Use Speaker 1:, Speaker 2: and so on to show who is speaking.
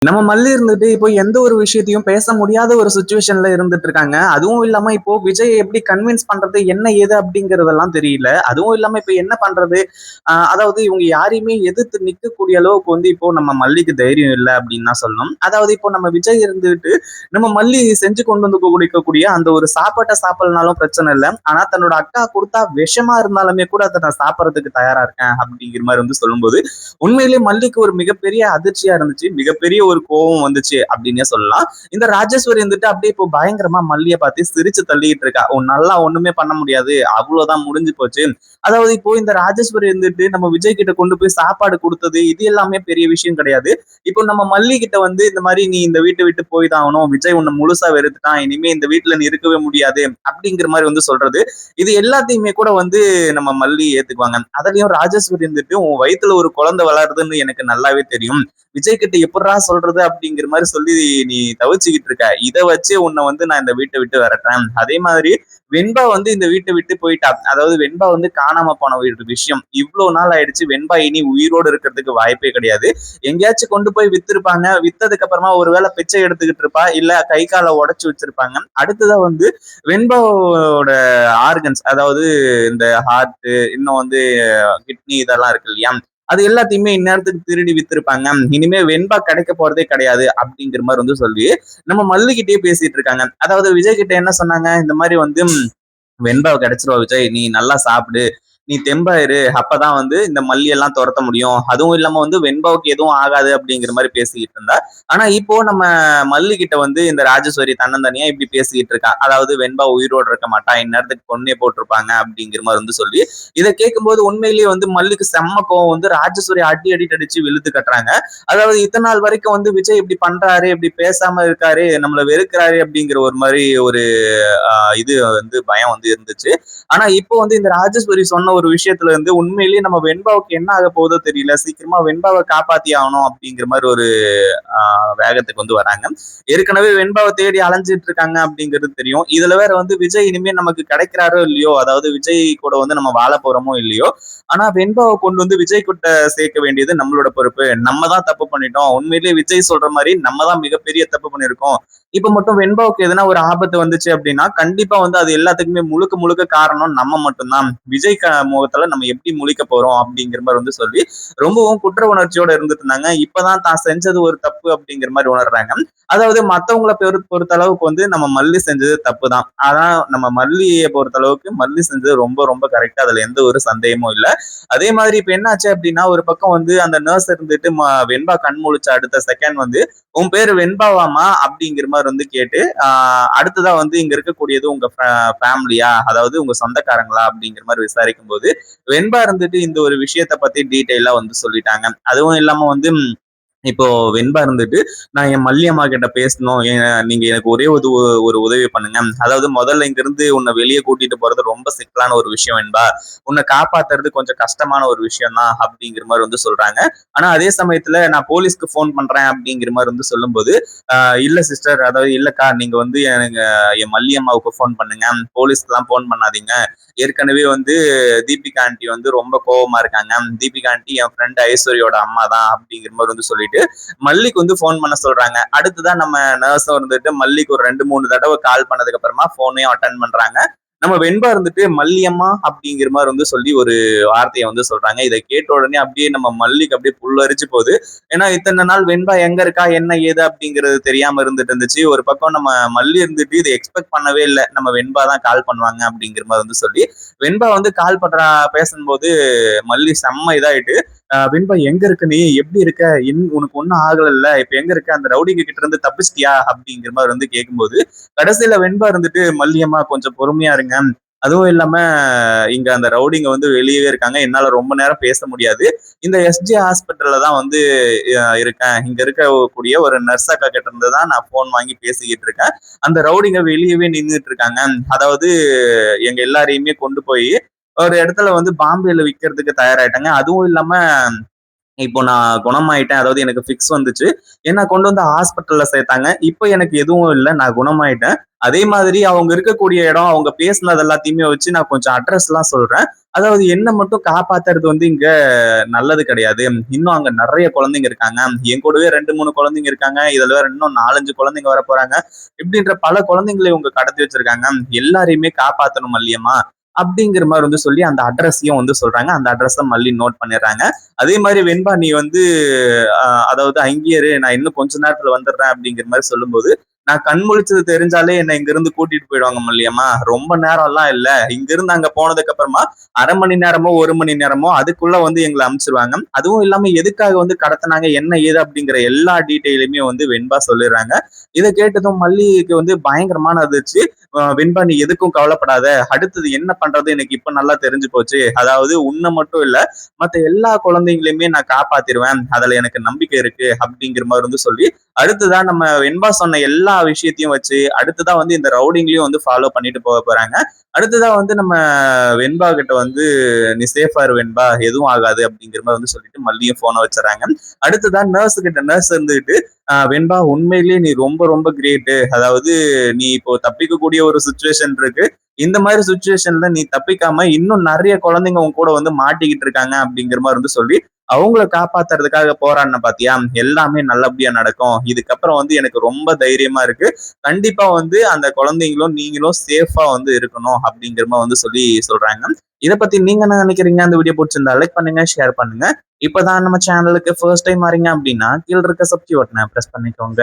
Speaker 1: நம்ம மல்லி இருந்துட்டு இப்போ எந்த ஒரு விஷயத்தையும் பேச முடியாத ஒரு சுச்சுவேஷன்ல இருந்துட்டு இருக்காங்க. அதுவும் இல்லாம இப்போ விஜய் எப்படி கன்வின்ஸ் பண்றது, என்ன ஏது அப்படிங்கிறதெல்லாம் தெரியல. அதுவும் இல்லாம இப்ப என்ன பண்றது? அதாவது இவங்க யாரையுமே எதிர்த்து நிக்கக்கூடிய அளவுக்கு வந்து இப்போ நம்ம மல்லிக்கு தைரியம் இல்ல அப்படின்னு தான் சொல்லணும். அதாவது இப்போ நம்ம விஜய் இருந்துட்டு நம்ம மல்லி செஞ்சு கொண்டு வந்து குடிக்கக்கூடிய அந்த ஒரு சாப்பாட்ட சாப்பிடலனாலும் பிரச்சனை இல்ல. ஆனா தன்னோட அக்கா குடுத்தா விஷமா இருந்தாலுமே கூட அத நான் சாப்பிடறதுக்கு தயாரா இருக்கேன் அப்படிங்கிற மாரி வந்து சொல்லும்போது, உண்மையிலேயே மல்லிக்கு ஒரு மிகப்பெரிய அதிர்ச்சியா இருந்துச்சு. மிகப்பெரிய ஒரு கோவம் வந்துச்சு அப்படின்னே சொல்லலாம். இந்த ராஜேஸ்வரி வந்துட்டு அப்படியே இப்போ பயங்கரமா மல்லிய பார்த்து சிரிச்சு தள்ளிட்டு இருக்கா. உன்னாலலாம் ஒண்ணுமே பண்ண முடியாது. அவ்வளவுதான் முடிஞ்சு போச்சு. அதாவது இப்போ இந்த ராஜேஸ்வரி இருந்துட்டு நம்ம விஜய் கிட்ட கொண்டு போய் சாப்பாடு குடுத்தது, இது எல்லாமே பெரிய விஷயம் கிடையாது. இப்போ நம்ம மல்லி கிட்ட வந்து இந்த மாரி நீ இந்த வீட்ட விட்டு போய் தான் ஆகணும். விஜய் உன்ன முழுசா வெறுத்துட்டான். இனிமே இந்த வீட்ல நீ இருக்கவே முடியாது. அப்படிங்கிற மாரி வந்து சொல்றது. இது எல்லாத்தையுமே கூட வந்து நம்ம மல்லி ஏத்துக்குவாங்க. அதுலயும் ராஜேஸ்வரி இருந்துட்டு உன் வயித்துல ஒரு குழந்தை வளருதுன்னு எனக்கு நல்லாவே தெரியும். விஜய் கிட்ட எப்புட்றா சொல்றது அப்படிங்கிற மாரி சொல்லி நீ தவிச்சுக்கிட்டு இருக்க. இத வச்சு உன்ன வந்து நான் இந்த வீட்ட விட்டு விரட்டுறேன். அதே மாதிரி வெண்பா வந்து இந்த வீட்ட விட்டு போயிட்டா. அதாவது வெண்பா வந்து காணாம போன ஒரு விஷயம். இவ்ளோ நாள் ஆயிடுச்சு. வெண்பா இனி உயிரோட இருக்கிறதுக்கு வாய்ப்பே கிடையாது. எங்கேயாச்சும் கொண்டு போய் வித்திருப்பாங்க. வித்ததுக்கு அப்புறமா ஒருவேளை பிச்சை எடுத்துக்கிட்டு இருப்பா. இல்ல கை கால உடைச்சு வச்சிருப்பாங்க. அடுத்ததா வந்து வெண்பாவோட ஆர்கன்ஸ் அதாவது இந்த ஹார்ட் இன்னும் வந்து கிட்னி இதெல்லாம் இருக்கு இல்லையா? அது எல்லாத்தையுமே இந்நேரத்துக்கு திருடி வித்திருப்பாங்க. இனிமே வெண்பா கிடைக்க போறதே கிடையாது அப்படிங்கிற மாதிரி வந்து சொல்லி நம்ம மல்லிகிட்டயே பேசிட்டு இருக்காங்க. அதாவது விஜய் கிட்ட என்ன சொன்னாங்க, இந்த மாதிரி வந்து வெண்பாவ கிடைச்சிருவா விஜய், நீ நல்லா சாப்பிடு, நீ தெம்பாயிரு, அப்பதான் வந்து இந்த மல்லி எல்லாம் துரத்த முடியும். அதுவும் இல்லாம வந்து வெண்பாவுக்கு எதுவும் ஆகாது அப்படிங்கிற மாதிரி பேசிக்கிட்டு இருந்தா. ஆனா இப்போ நம்ம மல்லி கிட்ட வந்து இந்த ராஜேஸ்வரி தன்னந்தனியா இப்படி பேசிக்கிட்டு இருக்கா. அதாவது வெண்பா உயிரோடு இருக்க மாட்டா, இந்நேரத்துக்கு கொன்னே போட்டிருப்பாங்க அப்படிங்கிற மாதிரி வந்து சொல்லி இதை கேட்கும்போது உண்மையிலேயே வந்து மல்லிக்கு செம்ம கோவம் வந்து ராஜேஸ்வரி அடி அடி அடிச்சு விழுத்து கட்டுறாங்க. அதாவது இத்தனை நாள் வரைக்கும் வந்து விஜய் இப்படி பண்றாரு, இப்படி பேசாம இருக்காரு, நம்மள வெறுக்கிறாரு அப்படிங்கிற ஒரு மாதிரி ஒரு இது வந்து பயம் வந்து இருந்துச்சு. ஆனா இப்போ வந்து இந்த ராஜேஸ்வரி சொன்ன ஒரு விஷயத்துல இருந்து உண்மையிலேயே நம்ம வெண்பாவுக்கு என்ன ஆக போதோ தெரியல. சீக்கிரமா வெண்பாவை காப்பாத்தி ஆகணும் அப்படிங்கிற மாதிரி ஒரு வேகத்துக்கு வந்து வராங்க. ஏற்கனவே வெண்பாவை தேடி அலைஞ்சிட்டு இருக்காங்க அப்படிங்கிறது தெரியும். இதுல வேற வந்து விஜய் இனிமே நமக்கு கிடைக்கிறாரோ இல்லையோ, அதாவது விஜய் கூட வந்து நம்ம வாழ போறோமோ இல்லையோ, ஆனா வெண்பாவை கொண்டு வந்து விஜய் கிட்ட சேர்க்க வேண்டியது நம்மளோட பொறுப்பு. நம்ம தான் தப்பு பண்ணிட்டோம். உண்மையிலேயே விஜய் சொல்ற மாதிரி நம்ம தான் மிகப்பெரிய தப்பு பண்ணிருக்கோம். இப்ப மட்டும் வெண்பாவுக்கு எதனா ஒரு ஆபத்து வந்துச்சு அப்படின்னா கண்டிப்பா வந்து அது எல்லாத்துக்குமே முழுக்க முழுக்க காரணம் நம்ம மட்டும்தான். விஜய் முகத்துல நம்ம எப்படி முழிக்க போறோம் அப்படிங்கிற மாதிரி வந்து சொல்லி ரொம்பவும் குற்ற உணர்ச்சியோட இருந்துட்டு இருந்தாங்க. இப்பதான் தான் செஞ்சது ஒரு தப்பு அப்படிங்கிற மாதிரி உணர்றாங்க. அதாவது மத்தவங்களை பொறுத்த அளவுக்கு வந்து நம்ம மல்லி செஞ்சது தப்பு தான். ஆனா நம்ம மல்லியை பொறுத்த அளவுக்கு மல்லி செஞ்சது ரொம்ப ரொம்ப கரெக்டா, அதுல எந்த ஒரு சந்தேகமும் இல்ல. அதே மாதிரி இப்ப என்ன ஆச்சு அப்படின்னா ஒரு பக்கம் வந்து அந்த நர்ஸ் இருந்துட்டு வெண்பா கண் முழிச்ச அடுத்த செகண்ட் வந்து உன் பேரு வெண்பாவாமா அப்படிங்கிற மாதிரி வந்து கேட்டு அடுத்ததா வந்து இங்க இருக்கக்கூடியது உங்க ஃபேமிலியா, அதாவது உங்க சொந்தக்காரங்களா அப்படிங்கிற மாதிரி விசாரிக்கும் போது வெண்பா இருந்துட்டு இந்த ஒரு விஷயத்த பத்தி டீட்டெயிலா வந்து சொல்லிட்டாங்க. அதுவும் இல்லாம வந்து இப்போ வெண்பா இருந்துட்டு நான் என் மல்லியம்மா கிட்ட பேசணும், நீங்க எனக்கு ஒரே ஒரு உதவி பண்ணுங்க. அதாவது முதல்ல இங்க இருந்து உன்னை வெளியே கூட்டிட்டு போறது ரொம்ப சிக்கலான ஒரு விஷயம் வெண்பா, உன்னை காப்பாத்துறது கொஞ்சம் கஷ்டமான ஒரு விஷயம் தான் அப்படிங்கிற மாதிரி வந்து சொல்றாங்க. ஆனா அதே சமயத்துல நான் போலீஸ்க்கு போன் பண்றேன் அப்படிங்கிற மாதிரி வந்து சொல்லும்போது இல்ல சிஸ்டர், அதாவது இல்லக்கா, நீங்க வந்து எனக்கு என் மல்லியம்மாவுக்கு போன் பண்ணுங்க, போலீஸ்க்கு எல்லாம் போன் பண்ணாதீங்க. ஏற்கனவே வந்து தீபிகா ஆண்டி வந்து ரொம்ப கோவமா இருக்காங்க. தீபிகா ஆண்டி என் ஃப்ரெண்ட் ஐஸ்வர்யோட அம்மா தான் அப்படிங்கிற மாதிரி வந்து சொல்லிட்டு மல்லிக்கு வந்து போன் பண்ண சொல்றாங்க. அடுத்துதான் நம்ம நர்ஸும் இருந்துட்டு மல்லிக்கு ஒரு 2, 3 தடவை கால் பண்ணதுக்கு அப்புறமா போனையும் அட்டன் பண்றாங்க. நம்ம வெண்பா இருந்துட்டு மல்லியம்மா அப்படிங்கிற மாதிரி வந்து சொல்லி ஒரு வார்த்தையை வந்து சொல்றாங்க. இதை கேட்ட உடனே அப்படியே நம்ம மல்லிக்கு அப்படியே புல்லரிச்சு போகுது. ஏன்னா இத்தனை நாள் வெண்பா எங்க இருக்கா, என்ன ஏது அப்படிங்கிறது தெரியாம இருந்துட்டு இருந்துச்சு. ஒரு பக்கம் நம்ம மல்லி இருந்துட்டு இதை எக்ஸ்பெக்ட் பண்ணவே இல்லை, நம்ம வெண்பா தான் கால் பண்ணுவாங்க அப்படிங்கிற மாதிரி வந்து சொல்லி வெண்பா வந்து கால் பண்றா பேசும்போது மல்லி செம்ம இதாயிட்டு, வெண்பா எங்க இருக்க, நீ எப்படி இருக்க, உனக்கு ஒன்னும் ஆகல, இப்ப எங்க இருக்க, அந்த ரவுடிங்க கிட்ட இருந்து தப்பிச்சிட்டியா அப்படிங்கிற மாதிரி வந்து கேட்கும்போது கடைசியில வெண்பா இருந்துட்டு மல்லியம்மா கொஞ்சம் பொறுமையா இருங்க, அதுவும் இல்லாம இங்க அந்த ரவுடிங்க வந்து வெளியவே இருக்காங்க, என்னால ரொம்ப நேரம் பேச முடியாது, இந்த எஸ்ஜி ஹாஸ்பிட்டல்ல தான் வந்து இருக்கேன், இங்க இருக்கக்கூடிய ஒரு நர்ஸ் அக்கா கிட்ட இருந்து தான் நான் போன் வாங்கி பேசிக்கிட்டு இருக்கேன், அந்த ரவுடிங்க வெளியவே நின்றுட்டு இருக்காங்க, அதாவது எங்க எல்லாரையுமே கொண்டு போய் ஒரு இடத்துல வந்து பாம்பேல விற்கிறதுக்கு தயாராயிட்டாங்க. அதுவும் இல்லாம இப்போ நான் குணமாயிட்டேன். அதாவது எனக்கு ஃபிக்ஸ் வந்துச்சு. என்ன கொண்டு வந்து ஹாஸ்பிட்டல்ல சேர்த்தாங்க. இப்ப எனக்கு எதுவும் இல்ல. நான் குணமாயிட்டேன். அதே மாதிரி அவங்க இருக்கக்கூடிய இடம், அவங்க பேசினது எல்லாத்தையுமே வச்சு நான் கொஞ்சம் அட்ரஸ்லாம் சொல்றேன். அதாவது என்ன மட்டும் காப்பாத்துறது வந்து இங்க நல்லது கிடையாது. இன்னும் அங்க நெறைய குழந்தைங்க இருக்காங்க. என் கூடவே 2, 3 குழந்தைங்க இருக்காங்க. இதுல வேற இன்னும் 4, 5 குழந்தைங்க வரப்போறாங்க. இப்படின்ற பல குழந்தைங்கள இவங்க கடத்தி வச்சிருக்காங்க. எல்லாரையுமே காப்பாத்தணும் மல்லியம்மா. அப்படிங்கிற மாரி வந்து சொல்லி அந்த அட்ரஸையும் வந்து சொல்றாங்க. அந்த அட்ரஸ மல்லி நோட் பண்ணிடுறாங்க. அதே மாரி வெண்பா நீ வந்து அதாவது அங்கேயே இரு. நான் இன்னும் கொஞ்ச நேரத்துல வந்துடுறேன் அப்படிங்கிற மாரி சொல்லும்போது, நான் கண் முழிச்சது தெரிஞ்சாலே என்ன இங்கிருந்து கூட்டிட்டு போயிடுவாங்க மல்லியம்மா. ரொம்ப நேரம்லாம் இல்ல. இங்கிருந்து அங்க போனதுக்கு அப்புறமா 1/2 மணி நேரமோ, 1 மணி நேரமோ அதுக்குள்ள வந்து எங்கள அனுப்பிச்சுருவாங்க. அதுவும் இல்லாம எதுக்காக வந்து கடத்துனாங்க, என்ன ஏது அப்படிங்கிற எல்லா டீட்டெயிலுமே வந்து வெண்பா சொல்லிடுறாங்க. இத கேட்டதும் மல்லிகைக்கு வந்து பயங்கரமான அதிர்ச்சி. வெண்பா நீ எதுக்கும் கவலைப்படாத. அடுத்தது என்ன பண்றது எனக்கு இப்ப நல்லா தெரிஞ்சு போச்சு. அதாவது உன்ன மட்டும் இல்ல, மத்த எல்லா குழந்தைங்களையுமே நான் காப்பாத்திருவேன். அதுல எனக்கு நம்பிக்கை இருக்கு அப்படிங்கிற மாரி வந்து சொல்லி, அடுத்ததா நம்ம வெண்பா சொன்ன எல்லா விஷயத்தையும் வச்சு, அடுத்ததா வந்து இந்த ரவுடிங்களையும் வந்து ஃபாலோ பண்ணிட்டு போறாங்க. அடுத்ததா வந்து நம்ம வெண்பா கிட்ட வந்து நீ சேஃபா இரு வெண்பா, எதுவும் ஆகாது அப்படிங்கிற மாரி வந்து சொல்லிட்டு மல்லியும் போன வச்சுறாங்க. அடுத்ததா நர்ஸ் இருந்துகிட்டு, வெண்பா உண்மையிலேயே நீ ரொம்ப ரொம்ப கிரேட்டு. அதாவது நீ இப்போ தப்பிக்கக்கூடிய ஒரு சிச்சுவேஷன் இருக்கு. இந்த மாதிரி சிச்சுவேஷன்ல நீ தப்பிக்காம இன்னும் நெறைய குழந்தைங்க உன் கூட வந்து மாட்டிக்கிட்டு இருக்காங்க அப்படிங்கிற மாரி வந்து சொல்லி, அவங்கள காப்பாத்துறதுக்காக போராடின பாத்தியா? எல்லாமே நல்லபடியா நடக்கும். இதுக்கப்புறம் வந்து எனக்கு ரொம்ப தைரியமா இருக்கு. கண்டிப்பா வந்து அந்த குழந்தைங்களும், நீங்களும் சேஃபா வந்து இருக்கணும் அப்படிங்கிற மாரி வந்து சொல்லி சொல்றாங்க. இத பத்தி நீங்க என்ன நினைக்கிறீங்க? அந்த வீடியோ புடிச்சிருந்தா லைக் பண்ணுங்க, ஷேர் பண்ணுங்க. இப்பதான் நம்ம சேனலுக்கு ஃபர்ஸ்ட் டைம் வரீங்க அப்படின்னா, கீழ இருக்க சப்ஸ்கிரைப் பட்டன பிரஸ் பண்ணிக்கோங்க.